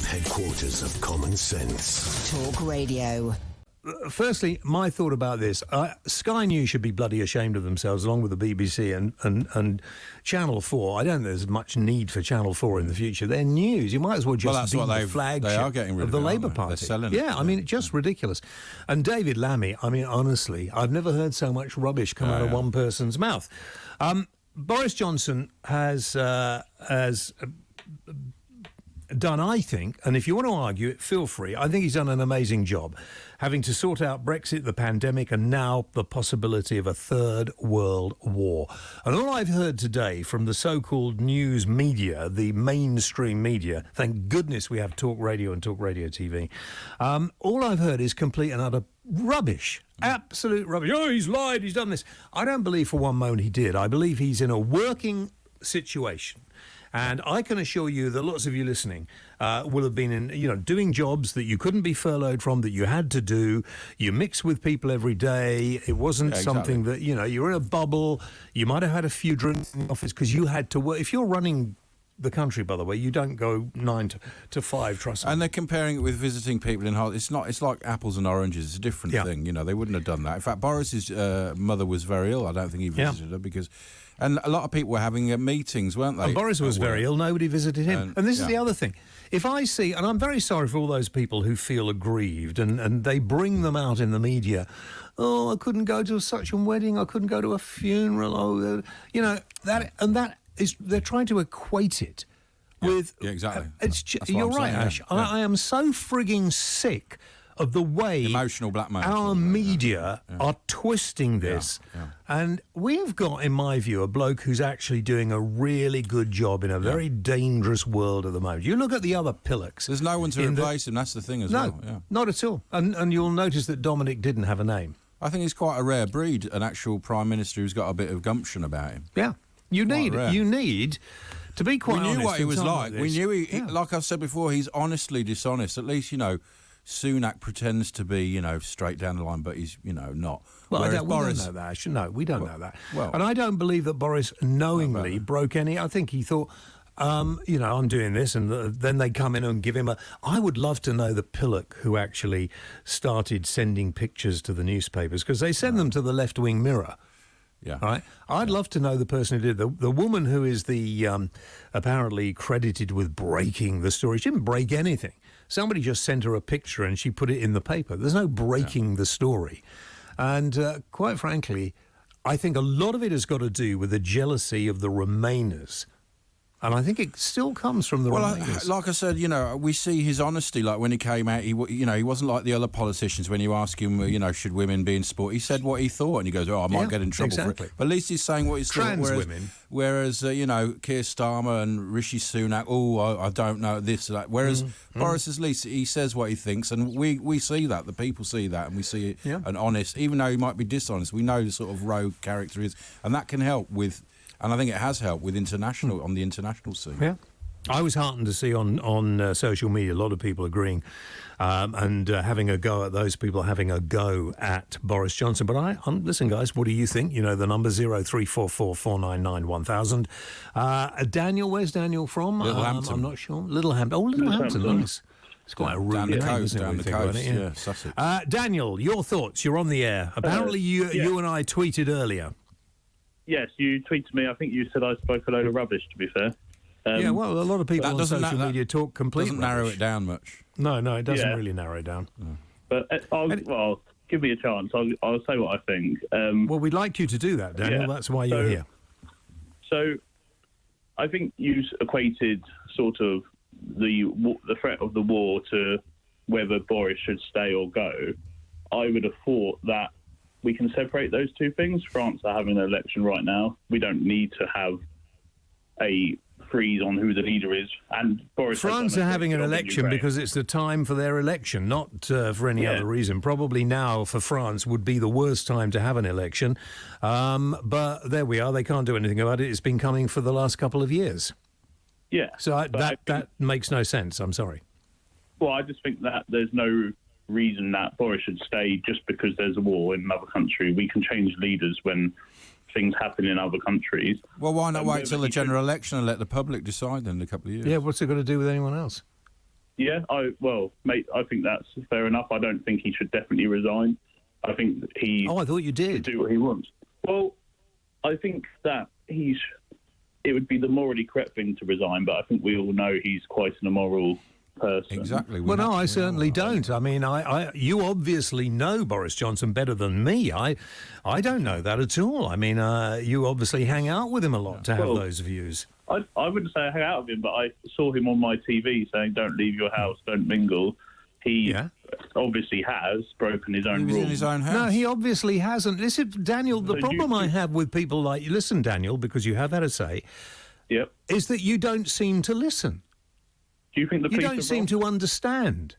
headquarters of common sense. Talk Radio. Firstly, my thought about this, Sky News should be bloody ashamed of themselves, along with the BBC and Channel 4. I don't think there's much need for Channel 4 in the future. They're news. You might as well just be the flagship of the Labour Party. They're selling it. I mean, just ridiculous. And David Lammy, I mean, honestly, I've never heard so much rubbish come out of one person's mouth. Boris Johnson has done, I think, and if you want to argue it, feel free. I think he's done an amazing job, having to sort out Brexit, the pandemic, and now the possibility of a third world war. And all I've heard today from the so-called news media, the mainstream media, thank goodness we have Talk Radio and Talk Radio TV, all I've heard is complete and utter rubbish. Absolute rubbish. Oh, he's lied, he's done this. I don't believe for one moment he did. I believe he's in a working situation. And I can assure you that lots of you listening will have been in, doing jobs that you couldn't be furloughed from, that you had to do. You mix with people every day. It wasn't something that, you're in a bubble. You might have had a few drinks in the office because you had to work. If you're running the country, by the way, you don't go 9 to 5, trust me. And they're comparing it with visiting people in Hull. It's like apples and oranges. It's a different thing. They wouldn't have done that. In fact, Boris's mother was very ill. I don't think he visited her because... And a lot of people were having meetings, weren't they? And Boris was very ill. Nobody visited him. And this is the other thing. If I see, and I'm very sorry for all those people who feel aggrieved, and they bring them out in the media, I couldn't go to such a wedding, I couldn't go to a funeral, that is, they're trying to equate it with... Yeah, exactly. You're right, Ash. I am so frigging sick of the way emotional blackmail our media are twisting this. And we've got, in my view, a bloke who's actually doing a really good job in a very dangerous world at the moment. You look at the other pillocks. There's no one to replace him, that's the thing as well. No, not at all. And you'll notice that Dominic didn't have a name. I think he's quite a rare breed, an actual Prime Minister who's got a bit of gumption about him. Yeah. You need, to be quite honest... We knew what he was like. We knew he, like I've said before, he's honestly dishonest. At least, Sunak pretends to be, straight down the line, but he's, not. Well, we don't know that. No, we don't know that. Well, and I don't believe that Boris knowingly broke any. I think he thought, I'm doing this, and then they come in and give him I would love to know the pillock who actually started sending pictures to the newspapers, because they send them to the left-wing Mirror. Yeah. Right. I'd love to know the person who did the woman who is the apparently credited with breaking the story. She didn't break anything. Somebody just sent her a picture and she put it in the paper. There's no breaking the story. And quite frankly, I think a lot of it has got to do with the jealousy of the Remainers. And I think it still comes from the Remainers. Like I said, we see his honesty. Like when he came out, he wasn't like the other politicians. When you ask him, should women be in sport, he said what he thought, and he goes, I might get in trouble for it. But at least he's saying what he's Trans thought. Women. Whereas, Keir Starmer and Rishi Sunak, I don't know this or that. Whereas Boris, at least he says what he thinks, and we see that. The people see that, and we see it an honest, even though he might be dishonest, we know the sort of rogue character he is, and that can help with. And I think it has helped with on the international scene. Yeah. I was heartened to see on social media a lot of people agreeing and having a go at those people having a go at Boris Johnson. But listen, guys, what do you think? The number 0344 499 1000. Daniel, where's Daniel from? Littlehampton. I'm not sure. Littlehampton. Oh, Littlehampton, nice. It's quite a rude down the name, coast, isn't it? down the coast, Sussex. Daniel, your thoughts. You're on the air. Apparently you and I tweeted earlier. Yes, you tweeted me. I think you said I spoke a load of rubbish, to be fair. A lot of people on social media talk completely doesn't narrow it down much. No, it doesn't really narrow it down. No. But, give me a chance. I'll say what I think. We'd like you to do that, Daniel. That's why you're here. So, I think you equated sort of the threat of the war to whether Boris should stay or go. I would have thought that we can separate those two things. France are having an election right now. We don't need to have a freeze on who the leader is. And Boris France are having an election because it's the time for their election, not for any other reason. Probably now for France would be the worst time to have an election. But there we are. They can't do anything about it. It's been coming for the last couple of years. Yeah. So that makes no sense. I'm sorry. Well, I just think that there's no reason that Boris should stay just because there's a war in another country. We can change leaders when things happen in other countries. Well, why not wait till the general election and let the public decide then in a couple of years? Yeah, what's it got to do with anyone else? Yeah, mate, I think that's fair enough. I don't think he should definitely resign. I think he. Oh, I thought you did. Should do what he wants. Well, I think that it would be the morally correct thing to resign, but I think we all know he's quite an immoral person. Exactly. Well, no, I certainly don't. I mean, you obviously know Boris Johnson better than me. I don't know that at all. I mean, you obviously hang out with him a lot to have those views. I wouldn't say I hang out with him, but I saw him on my TV saying, "Don't leave your house, don't mingle." He obviously has broken his own rules. In his own house. No, he obviously hasn't. Listen, Daniel, the problem I have with people like you, listen, Daniel, because you have had a say, is that you don't seem to listen. Do you think the police don't seem to understand?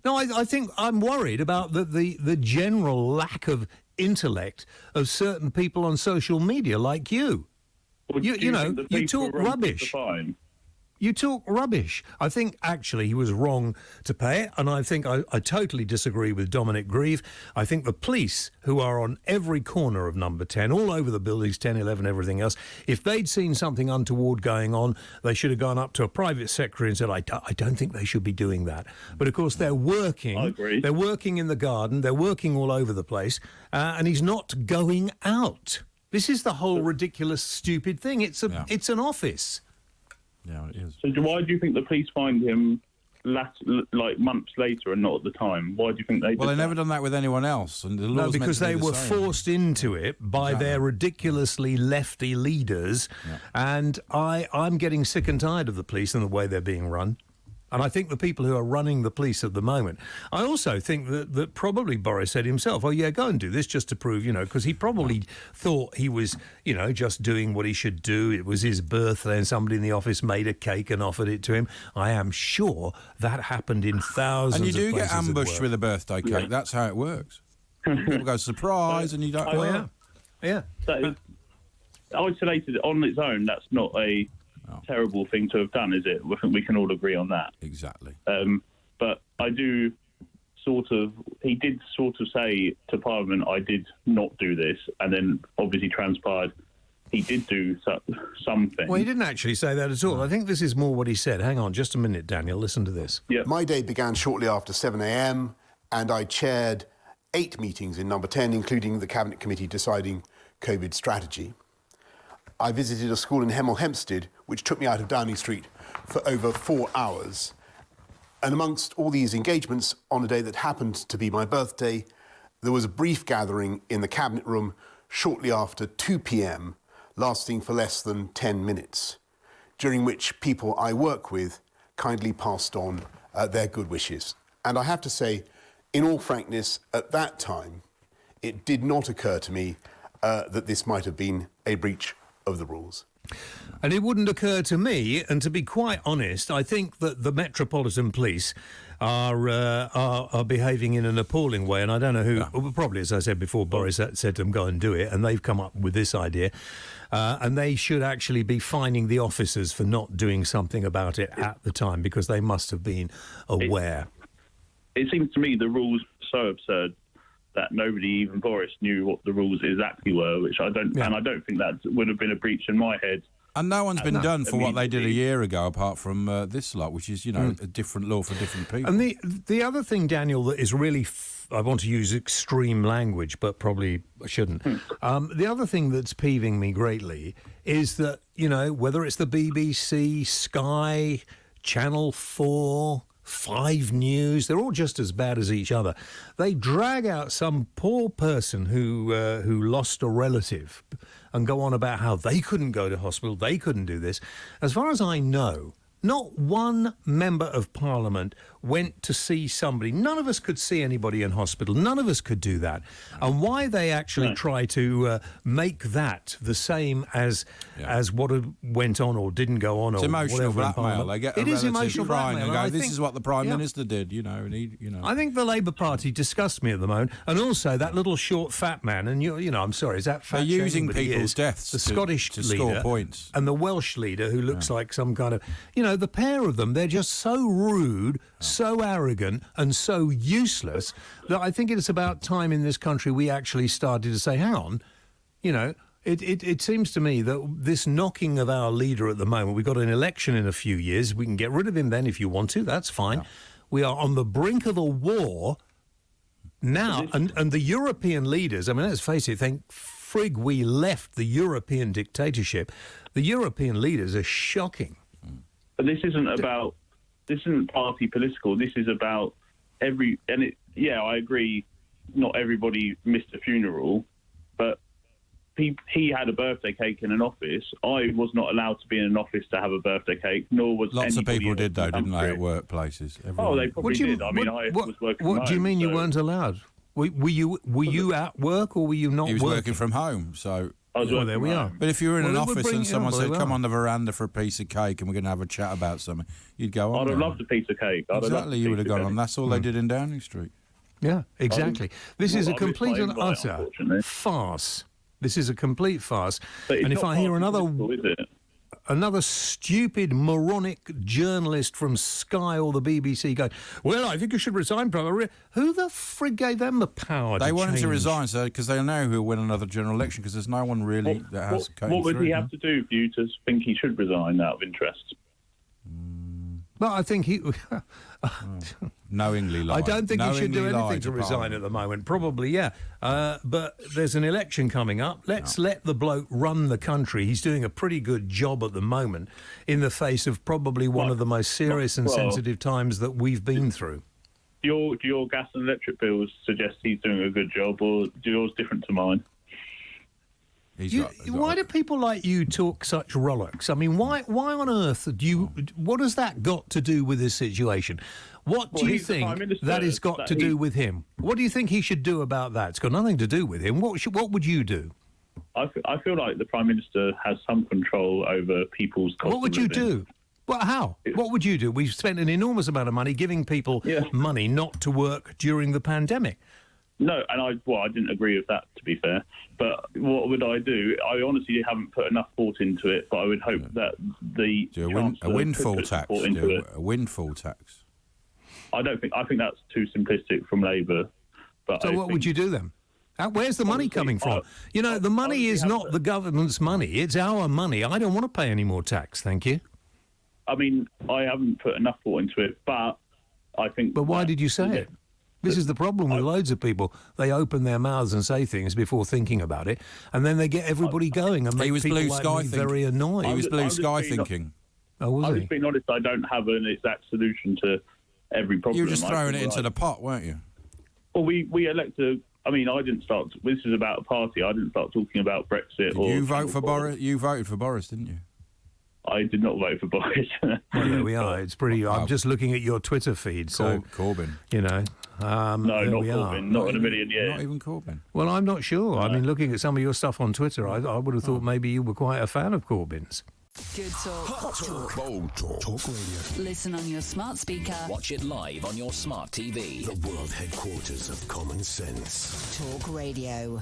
No, I think I'm worried about the general lack of intellect of certain people on social media like you. Well, you talk rubbish. You talk rubbish. I think, actually, he was wrong to pay it, and I think I totally disagree with Dominic Grieve. I think the police, who are on every corner of number 10, all over the buildings, 10, 11, everything else, if they'd seen something untoward going on, they should have gone up to a private secretary and said, I don't think they should be doing that. But, of course, they're working. I agree. They're working in the garden. They're working all over the place, and he's not going out. This is the whole ridiculous, stupid thing. It's an office. Yeah, it is. So why do you think the police find him months later and not at the time? Why do you think they did Well, they've that? never done that with anyone else. And the law's No, because they were same. forced into it by their ridiculously lefty leaders. Yeah. And I'm getting sick and tired of the police and the way they're being run. And I think the people who are running the police at the moment, I also think that probably Boris said himself, oh, yeah, go and do this just to prove, because he probably thought he was, just doing what he should do. It was his birthday and somebody in the office made a cake and offered it to him. I am sure that happened in thousands of places. And you do get ambushed with a birthday cake. Yeah. That's how it works. People go, surprise, and you don't... Yeah. That is isolated on its own, that's not a... terrible thing to have done, is it? I think we can all agree on that. Exactly. But I do he did sort of say to Parliament, I did not do this, and then obviously transpired he did do something. Well, he didn't actually say that at all. I think this is more what he said. Hang on just a minute, Daniel. Listen to this. Yeah. My day began shortly after 7 a.m, and I chaired 8 meetings in number 10, including the Cabinet Committee deciding COVID strategy. I visited a school in Hemel Hempstead, which took me out of Downing Street for over 4 hours. And amongst all these engagements, on a day that happened to be my birthday, there was a brief gathering in the Cabinet Room shortly after 2 p.m, lasting for less than 10 minutes, during which people I work with kindly passed on their good wishes. And I have to say, in all frankness, at that time, it did not occur to me that this might have been a breach of the rules. And it wouldn't occur to me, and to be quite honest, I think that the Metropolitan Police are behaving in an appalling way, and I don't know who, well, probably, as I said before, Boris said to them, go and do it, and they've come up with this idea, and they should actually be fining the officers for not doing something about it at the time, because they must have been aware. It seems to me the rules are so absurd that nobody, even Boris, knew what the rules exactly were, which I don't, and I don't think that would have been a breach in my head. And no one's been done for what they did a year ago, apart from this lot, which is, a different law for different people. And the other thing, Daniel, that is really, I want to use extreme language, but probably I shouldn't. The other thing that's peeving me greatly is that, whether it's the BBC, Sky, Channel 4... 5 News, they're all just as bad as each other. They drag out some poor person who lost a relative and go on about how they couldn't go to hospital, they couldn't do this. As far as I know, not one member of Parliament went to see somebody. None of us could see anybody in hospital. None of us could do that. And why they actually try to make that the same as what went on or didn't go on, it's or emotional whatever blackmail. They get a relative crying and go, "This is what the Prime Minister did," And he, I think the Labour Party disgusts me at the moment, and also that little short fat man. And I'm sorry, is that fat? They're using people's deaths the Scottish to leader score points, and the Welsh leader who looks like some kind of, the pair of them. They're just so rude, so arrogant, and so useless that I think it's about time in this country we actually started to say, hang on, It seems to me that this knocking of our leader at the moment, we've got an election in a few years. We can get rid of him then if you want to. That's fine. Yeah. We are on the brink of a war now. And the European leaders, I mean, let's face it, thank frig we left the European dictatorship. The European leaders are shocking. But this isn't party political. This is about I agree, not everybody missed a funeral, but he had a birthday cake in an office. I was not allowed to be in an office to have a birthday cake, nor was lots of people did, though, didn't they, at workplaces? Oh, they probably did. I mean, I was working from home. What do you mean you weren't allowed? Were you at work or were you not working? He was working from home, so... there we are. But if you were in an office and someone said, come on the veranda for a piece of cake and we're going to have a chat about something, you'd go on. I'd have loved a piece of cake. Exactly, you would have gone on. That's all they did in Downing Street. Yeah, exactly. This is a complete and utter farce. This is a complete farce. And if I hear another stupid, moronic journalist from Sky or the BBC going, well, I think you should resign, brother. Who the frig gave them the power to change? They want him to resign because they know who'll win another general election because there's no one really that has came What would through, he have to do for you to think he should resign out of interest? Well, I think he... knowingly lying. I don't think he should do anything to resign at the moment. Probably, yeah. But there's an election coming up. Let's let the bloke run the country. He's doing a pretty good job at the moment in the face of probably one of the most serious and sensitive times that we've been through. Do your gas and electric bills suggest he's doing a good job, or do yours different to mine? Why do people like you talk such rollicks? I mean, why on earth do you... What has that got to do with this situation? What do you think that has got to do with him? What do you think he should do about that? It's got nothing to do with him. What would you do? I feel like the Prime Minister has some control over people's cost of living. What would you do? Well, how? What would you do? We've spent an enormous amount of money giving people money not to work during the pandemic. No, and I didn't agree with that, to be fair. But what would I do? I honestly haven't put enough thought into it, but I would hope that the a windfall tax. A windfall tax. I think that's too simplistic from Labour. But so what would you do then? Where's the money coming from? The money is not the government's money. It's our money. I don't want to pay any more tax, thank you. I mean, I haven't put enough thought into it, but I think... But why did you say it? This is the problem with loads of people. They open their mouths and say things before thinking about it, and then they get everybody going and make people like me very annoyed. He was blue sky thinking. Oh, was he? I was being honest, I don't have an exact solution to every problem. You were just throwing it into the pot, weren't you? Well, we elected... I mean, I didn't start... This is about a party. I didn't start talking about Brexit. You vote for Boris? You voted for Boris, didn't you? I did not vote for Boris. Well, there we are. It's pretty... I'm just looking at your Twitter feed, so... Corbyn. No, not Corbyn. Not in a million years. Not even Corbyn. Well, I'm not sure. No. I mean, looking at some of your stuff on Twitter, I would have thought maybe you were quite a fan of Corbyn's. Good talk. Hot talk. Bold talk. Talk radio. Listen on your smart speaker. Watch it live on your smart TV. The world headquarters of common sense. Talk Radio.